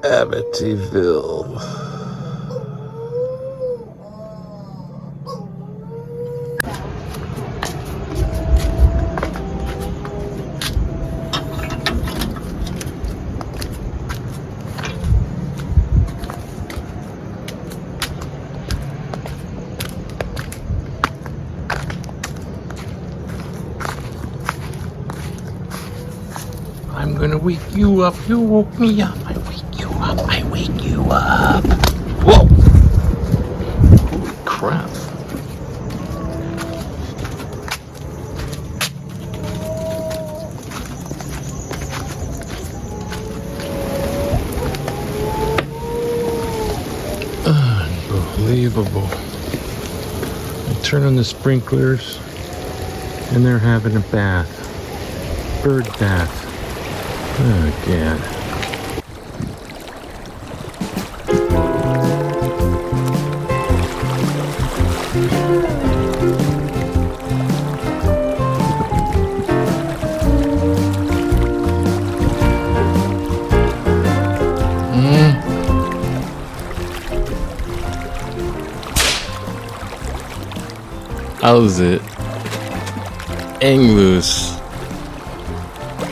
Amityville. I'm gonna wake you up. You woke me up. I wake you up. I wake you up. Whoa! Holy crap. Unbelievable. I turn on the sprinklers and they're having a bath. Bird bath. Oh, God. How's it? Hang loose.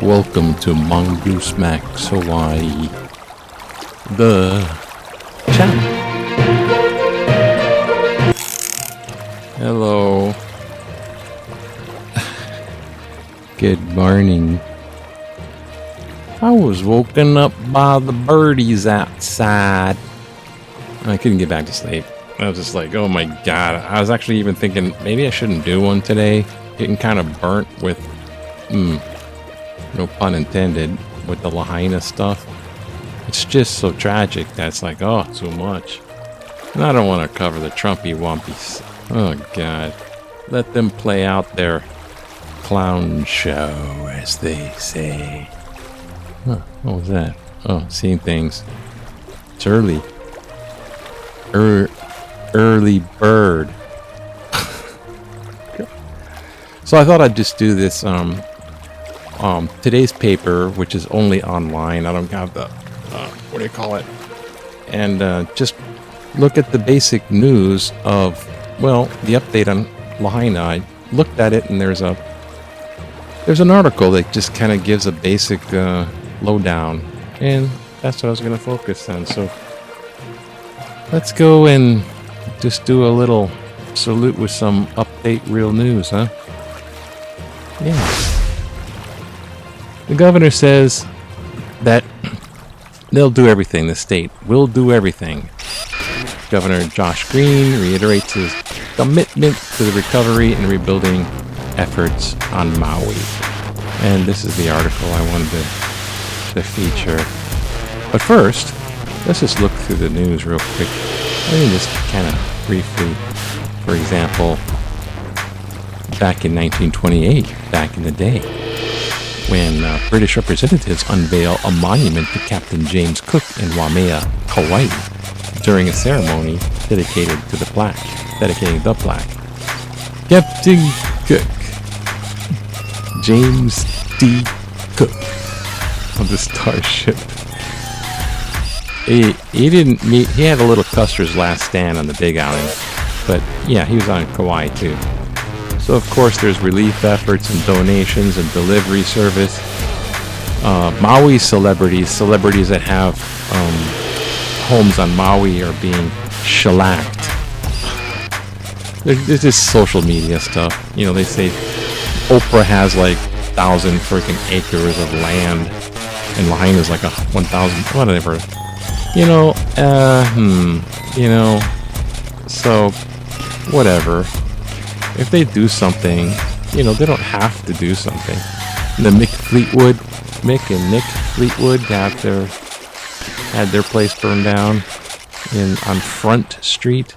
Welcome to Mongoose Max Hawaii, the channel. Hello. Good morning. I was woken up by the birdies outside. I couldn't get back to sleep. I was just like, oh my God. I was actually even thinking maybe I shouldn't do one today. Getting kind of burnt with, no pun intended, with the Lahaina stuff. It's just so tragic that it's like, oh, too much. And I don't want to cover the Trumpy Wumpies. Oh God. Let them play out their clown show, as they say. Huh, what was that? Oh, seeing things. It's early. Early bird. So I thought I'd just do this today's paper, which is only online. I don't have the what do you call it? And just look at the basic news of, well, the update on Lahaina. I looked at it and there's an article that just kind of gives a basic lowdown, and that's what I was going to focus on. So let's go and just do a little salute with some update real news, huh? Yeah. The governor says that they'll do everything. The state will do everything. Governor Josh Green reiterates his commitment to the recovery and rebuilding efforts on Maui. And this is the article I wanted to feature. But first, let's just look through the news real quick. I mean, just kind of briefly. For example, back in 1928, back in the day, when British representatives unveil a monument to Captain James Cook in Waimea, Hawaii, during a ceremony dedicating the plaque. Captain Cook, James D. Cook, of the Starship. He had a little Custer's last stand on the Big Island, but yeah, he was on Kauai too. So of course there's relief efforts and donations and delivery service. Maui celebrities that have homes on Maui are being shellacked. There's just social media stuff. You know, they say Oprah has like 1,000 freaking acres of land, and Lahaina's like 1,000, whatever. So whatever. If they do something, they don't have to do something. Mick and Nick Fleetwood had their place burned down on Front Street.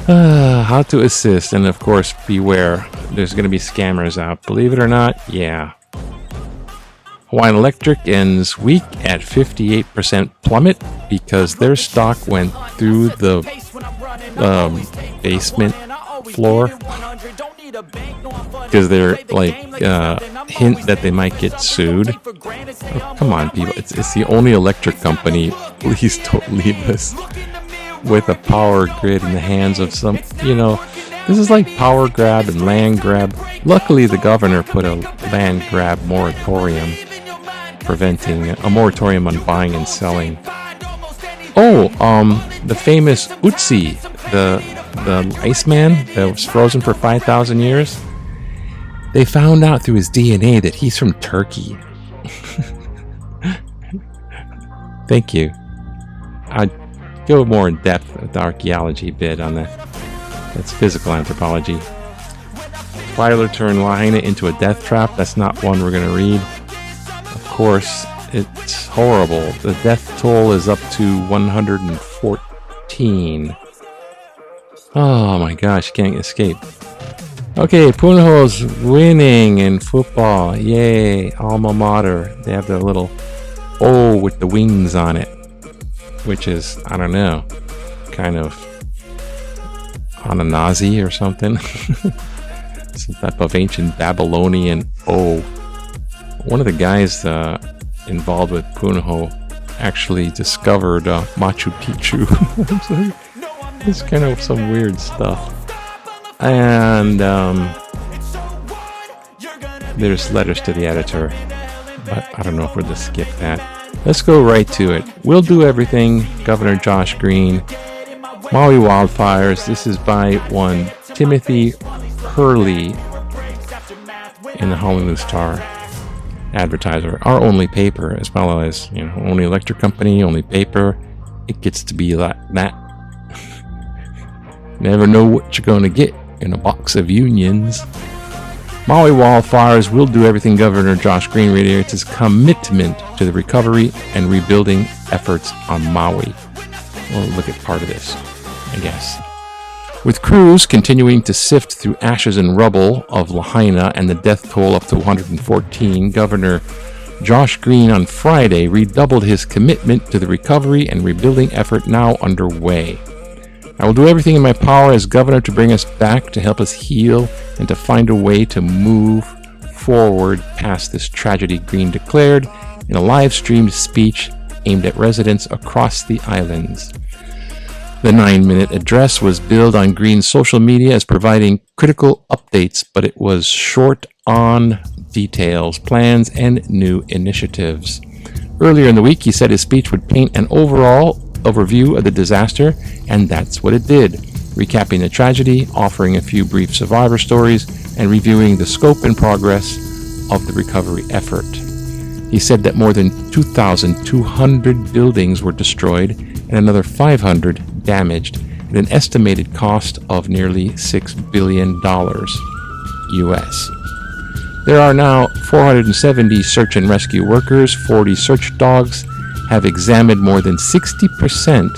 How to assist, and of course, beware. There's going to be scammers out. Believe it or not, yeah. Hawaiian Electric ends week at 58% plummet because their stock went through the basement floor because they're like hint that they might get sued. Oh, come on, people! It's the only electric company. Please don't leave us with a power grid in the hands of some. This is like power grab and land grab. Luckily, the governor put a land grab moratorium, preventing a moratorium on buying and selling. Oh, the famous Utsi, the Iceman that was frozen for 5,000 years. They found out through his DNA that he's from Turkey. Thank you. I'd go more in depth with the archaeology bit on that. That's physical anthropology. Filer turned Lahaina into a death trap. That's not one we're going to read. Of course, it's horrible. The death toll is up to 114. Oh my gosh, can't escape. Okay, Punho's winning in football. Yay, alma mater. They have the little O with the wings on it, which is, I don't know, kind of Ananazi or something. Some type of ancient Babylonian O. One of the guys involved with Punho actually discovered Machu Picchu. It's kind of some weird stuff. And there's letters to the editor, but I don't know if we're to skip that. Let's go right to it. We'll do everything. Governor Josh Green. Maui wildfires. This is by one Timothy Hurley in the Honolulu Star Advertiser. Our only paper, as well as only electric company, only paper. It gets to be like that. Never know what you're going to get in a box of unions. Maui wildfires will do everything. Governor Josh Green reiterates his commitment to the recovery and rebuilding efforts on Maui. We'll look at part of this, I guess. With crews continuing to sift through ashes and rubble of Lahaina and the death toll up to 114, Governor Josh Green on Friday redoubled his commitment to the recovery and rebuilding effort now underway. I will do everything in my power as governor to bring us back, to help us heal, and to find a way to move forward past this tragedy, Green declared in a live-streamed speech aimed at residents across the islands. The 9-minute address was billed on Green's social media as providing critical updates, but it was short on details, plans, and new initiatives. Earlier in the week, he said his speech would paint an overall overview of the disaster, and that's what it did, recapping the tragedy, offering a few brief survivor stories, and reviewing the scope and progress of the recovery effort. He said that more than 2,200 buildings were destroyed and another 500 damaged, at an estimated cost of nearly $6 billion US. There are now 470 search and rescue workers. 40 search dogs have examined more than 60%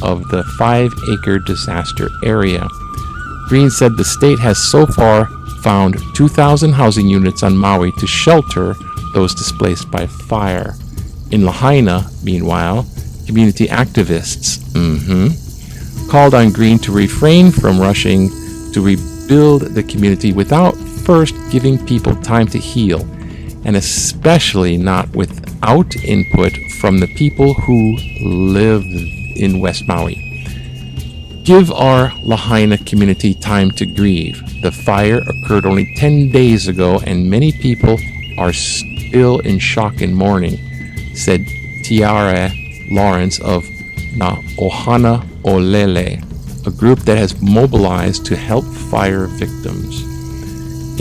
of the 5-acre disaster area. Green said the state has so far found 2,000 housing units on Maui to shelter those displaced by fire. In Lahaina, meanwhile, community activists called on Green to refrain from rushing to rebuild the community without first giving people time to heal, and especially not without input from the people who live in West Maui. Give our Lahaina community time to grieve. The fire occurred only 10 days ago, and many people are still in shock and mourning, said Tiara Lawrence of Na Ohana Olele, a group that has mobilized to help fire victims.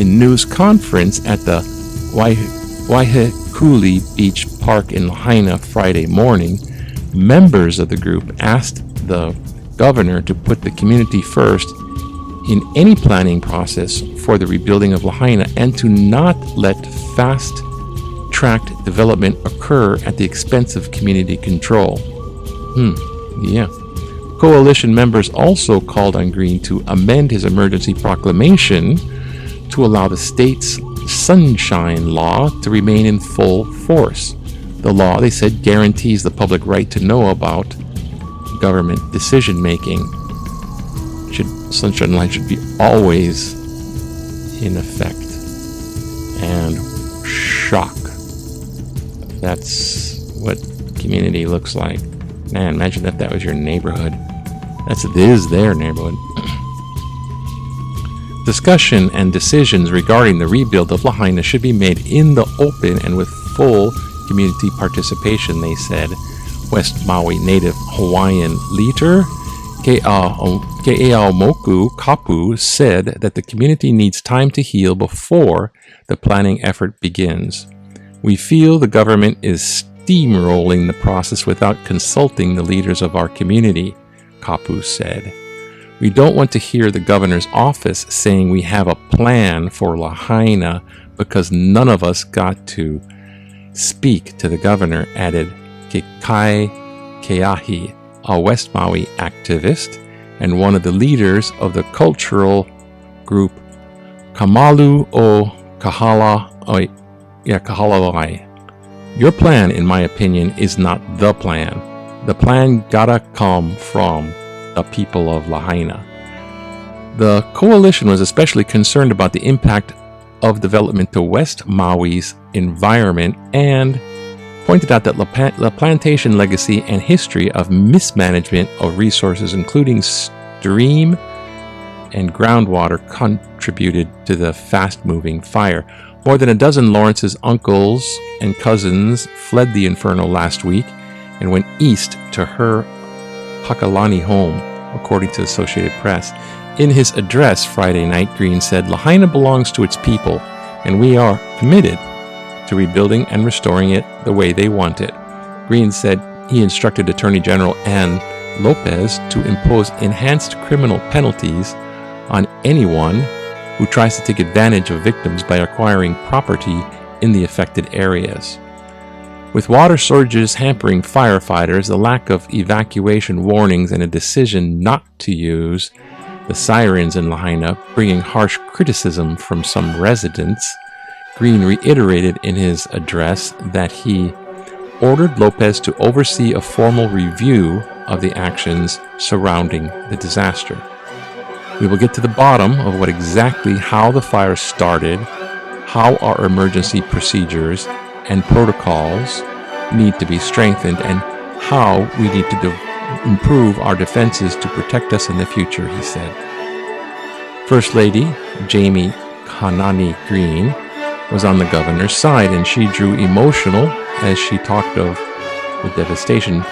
In news conference at the Waihekuli Beach Park in Lahaina Friday morning, members of the group asked the governor to put the community first in any planning process for the rebuilding of Lahaina and to not let fast-tracked development occur at the expense of community control. Coalition members also called on Green to amend his emergency proclamation to allow the state's Sunshine Law to remain in full force. The law, they said, guarantees the public right to know about government decision making. Sunshine Law should be always in effect. And shock. That's what community looks like. Man, imagine if that was your neighborhood. This is their neighborhood. Discussion and decisions regarding the rebuild of Lahaina should be made in the open and with full community participation, they said. West Maui native Hawaiian leader Ke'aomoku Kapu said that the community needs time to heal before the planning effort begins. We feel the government is steamrolling the process without consulting the leaders of our community, Kapu said. We don't want to hear the governor's office saying we have a plan for Lahaina because none of us got to speak to the governor, added Kekai Keahi, a West Maui activist and one of the leaders of the cultural group Kamalu o Kahalawai. Your plan, in my opinion, is not the plan. The plan gotta come from the people of Lahaina. The coalition was especially concerned about the impact of development to West Maui's environment and pointed out that La Plantation legacy and history of mismanagement of resources, including stream and groundwater, contributed to the fast-moving fire. More than a dozen Lawrence's uncles and cousins fled the inferno last week and went east to her Hakalani home, according to Associated Press. In his address Friday night, Green said, Lahaina belongs to its people, and we are committed to rebuilding and restoring it the way they want it. Green said he instructed Attorney General Ann Lopez to impose enhanced criminal penalties on anyone who tries to take advantage of victims by acquiring property in the affected areas. With water shortages hampering firefighters, the lack of evacuation warnings, and a decision not to use the sirens in Lahaina bringing harsh criticism from some residents, Green reiterated in his address that he ordered Lopez to oversee a formal review of the actions surrounding the disaster. We will get to the bottom of what exactly how the fire started, how our emergency procedures and protocols need to be strengthened, and how we need to improve our defenses to protect us in the future, he said. First Lady Jamie Hanani Green was on the governor's side, and she drew emotional as she talked of the devastation.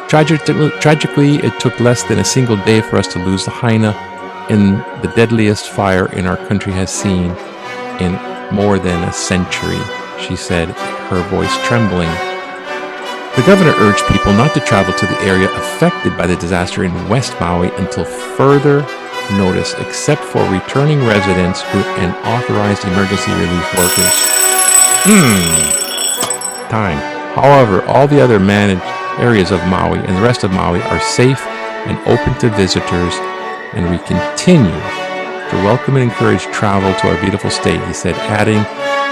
Tragically, it took less than a single day for us to lose Lahaina in the deadliest fire in our country has seen in more than a century, she said, her voice trembling. The governor urged people not to travel to the area affected by the disaster in West Maui until further notice, except for returning residents and authorized emergency relief workers. Time. However, all the other managed areas of Maui and the rest of Maui are safe and open to visitors, and we continue to welcome and encourage travel to our beautiful state, he said, adding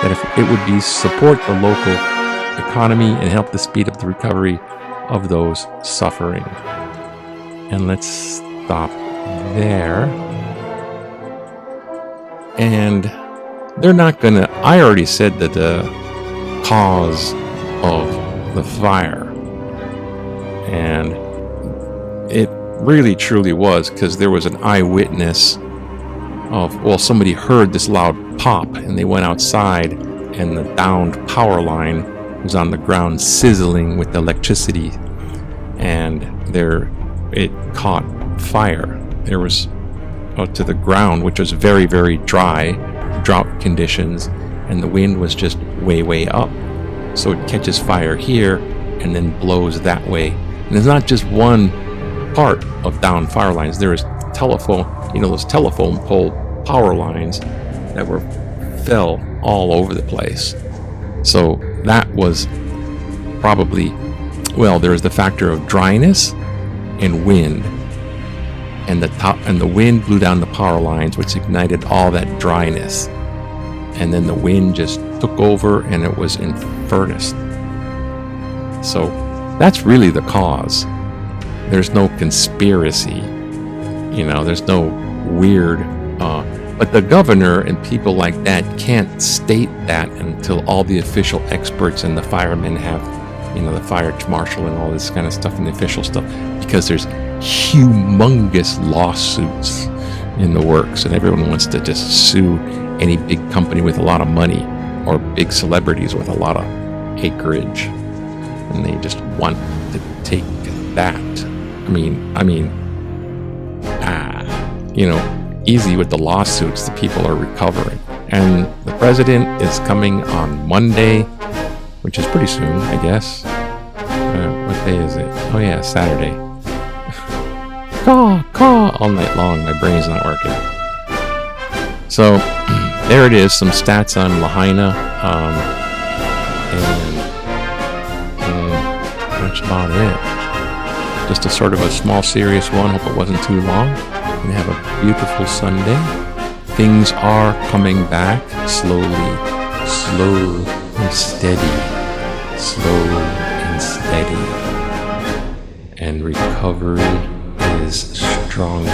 that if it would be support the local economy and help to speed up the recovery of those suffering. And let's stop there. And they're not gonna, I already said that the cause of the fire, and it really truly was because there was an eyewitness of, well, somebody heard this loud pop and they went outside and the downed power line was on the ground sizzling with electricity, and it caught fire. There was to the ground, which was very, very dry, drought conditions, and the wind was just way up. So it catches fire here and then blows that way. And there's not just one part of down fire lines. There is those telephone pole power lines that fell all over the place. So that was probably, there was the factor of dryness and wind, and the wind blew down the power lines, which ignited all that dryness, and then the wind just took over and it was in furnace. So that's really the cause. There's no conspiracy, there's no weird, but the governor and people like that can't state that until all the official experts and the firemen have, the fire marshal and all this kind of stuff and the official stuff, because there's humongous lawsuits in the works and everyone wants to just sue any big company with a lot of money or big celebrities with a lot of acreage, and they just want to take that. Easy with the lawsuits. The people are recovering, and the president is coming on Monday, which is pretty soon, I guess. What day is it? Oh yeah, Saturday. Caw all night long. My brain's not working. So there it is. Some stats on Lahaina, and that's about it. Just a sort of a small, serious one. Hope it wasn't too long. And have a beautiful Sunday. Things are coming back slowly, slow and steady, slow and steady. And recovery is stronger